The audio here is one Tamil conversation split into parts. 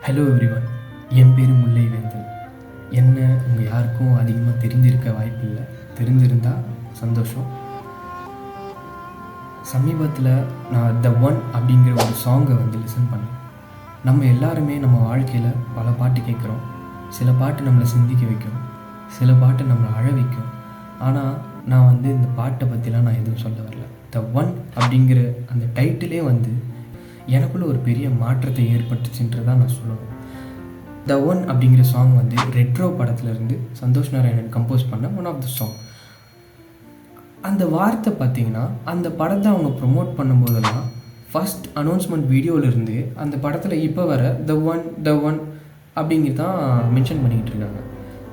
ஹலோ எவ்ரிவன், என் பேர் முல்லை வேந்தன். என்ன உங்கள் யாருக்கும் அதிகமாக தெரிஞ்சிருக்க வாய்ப்பில்லை. தெரிஞ்சிருந்தால் சந்தோஷம். சமீபத்தில் நான் த ஒன் அப்படிங்கிற ஒரு சாங்கை லிசன் பண்ணேன். நம்ம எல்லாருமே நம்ம வாழ்க்கையில் பல பாட்டு கேட்குறோம். சில பாட்டு நம்மளை சிந்திக்க வைக்கும், சில பாட்டு நம்மளை அழ வைக்கும். ஆனால் நான் இந்த பாட்டை பற்றிலாம் நான் எதுவும் சொல்ல வரல. த ஒன் அப்படிங்கிற அந்த டைட்டிலே எனக்குள்ளே ஒரு பெரிய மாற்றத்தை ஏற்பட்டுச்சுன்றதான் நான் சொல்லணும். த ஒன் அப்படிங்கிற சாங் ரெட்ரோ படத்துலேருந்து சந்தோஷ் நாராயணன் கம்போஸ் பண்ண ஒன் ஆஃப் த சாங். அந்த வார்த்தை பார்த்திங்கன்னா, அந்த படத்தை அவங்க ப்ரொமோட் பண்ணும்போதெல்லாம் ஃபஸ்ட் அனௌன்ஸ்மெண்ட் வீடியோவிலேருந்து அந்த படத்தில் இப்போ வர த ஒன் அப்படிங்கிறது தான் மென்ஷன் பண்ணிக்கிட்டு இருக்காங்க.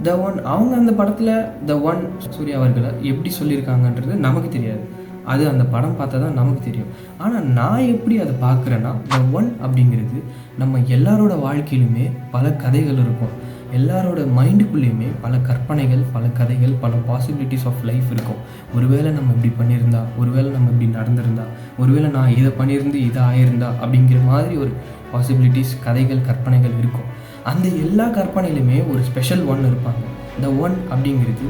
த ஒன் அவங்க அந்த படத்தில் த ஒன் சூர்யா அவர்களை எப்படி சொல்லியிருக்காங்கன்றது நமக்கு தெரியாது. அது அந்த படம் பார்த்தா தான் நமக்கு தெரியும். ஆனால் நான் எப்படி அதை பார்க்குறேன்னா, த ஒன் அப்படிங்கிறது நம்ம எல்லாரோட வாழ்க்கையிலுமே பல கதைகள் இருக்கும். எல்லாரோட மைண்டுக்குள்ளேயுமே பல கற்பனைகள், பல கதைகள், பல பாசிபிலிட்டிஸ் ஆஃப் லைஃப் இருக்கும். ஒருவேளை நம்ம இப்படி பண்ணியிருந்தா, ஒருவேளை நம்ம இப்படி நடந்திருந்தா, ஒருவேளை நான் இதை பண்ணியிருந்து இதை ஆயிருந்தா அப்படிங்கிற மாதிரி ஒரு பாசிபிலிட்டிஸ், கதைகள், கற்பனைகள் இருக்கும். அந்த எல்லா கற்பனையிலுமே ஒரு ஸ்பெஷல் ஒன் இருப்பாங்க. த ஒன் அப்படிங்கிறது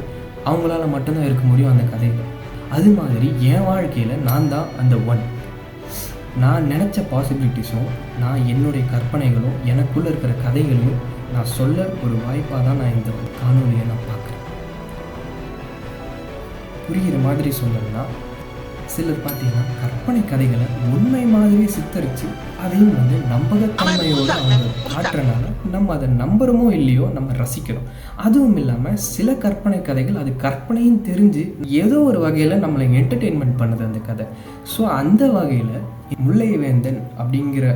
அவங்களால மட்டும்தான் இருக்க முடியும் அந்த கதைகள். அது மாதிரி என் வாழ்க்கையில் நான் தான் அந்த ஒன். நான் நினச்ச பாசிபிலிட்டிஸும், நான் என்னுடைய கற்பனைகளும், எனக்குள்ளே இருக்கிற கதைகளையும் நான் சொல்ல ஒரு வாய்ப்பாக தான் நான் இந்த காணொலியை நான் பார்க்குறேன். புரிகிற மாதிரி சொல்லணும்னா, சிலர் பார்த்தீங்கன்னா கற்பனை கதைகளை உண்மை மாதிரியே சித்தரித்து அதையும் நம்பகத்தன்மையோடு அவங்க காட்டுறனால நம்ம அதை நம்புகிறோமோ இல்லையோ நம்ம ரசிக்கிறோம். அதுவும் இல்லாமல் சில கற்பனை கதைகள் அது கற்பனையும் தெரிஞ்சு ஏதோ ஒரு வகையில் நம்மளை என்டர்டெயின்மெண்ட் பண்ணுது அந்த கதை. ஸோ அந்த வகையில் முல்லை வேந்தன் அப்படிங்கிற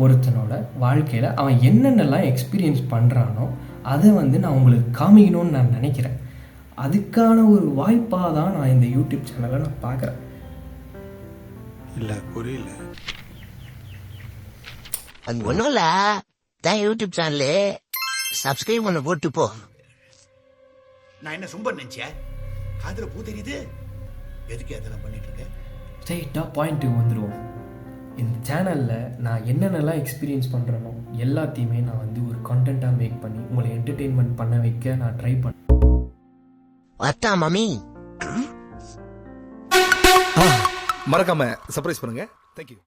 ஒருத்தனோட வாழ்க்கையில் அவன் என்னென்னலாம் எக்ஸ்பீரியன்ஸ் பண்ணுறானோ அதை நான் உங்களுக்கு காமிக்கணும்னு நான் நினைக்கிறேன். அதுக்கான ஒரு வாய்ப்பாக தான் நான் இந்த யூடியூப் சேனலை நான் பார்க்குறேன். இல்ல புரியல. அது ஒன்றும் இல்லை, தான் யூடியூப் சேனலு சப்ஸ்கிரைப் பண்ண போட்டு போ. நான் என்ன சும்ப நினைச்சேன், காதுல பூ தெரியுது, எதுக்கு அதெல்லாம் பண்ணிட்டு இருக்கேன்? ஸ்ட்ரைட்டாக பாயிண்ட்டுக்கு வந்துடுவோம். இந்த சேனலில் நான் என்னென்னலாம் எக்ஸ்பீரியன்ஸ் பண்ணுறேனோ எல்லாத்தையுமே நான் ஒரு கண்டென்ட்டாக மேக் பண்ணி உங்களை என்டர்டெயின்மெண்ட் பண்ண வைக்க நான் ட்ரை பண்ணேன். அத்தா மம்மி மறக்காம சர்ப்ரைஸ் பண்ணுங்க. தேங்க்யூ.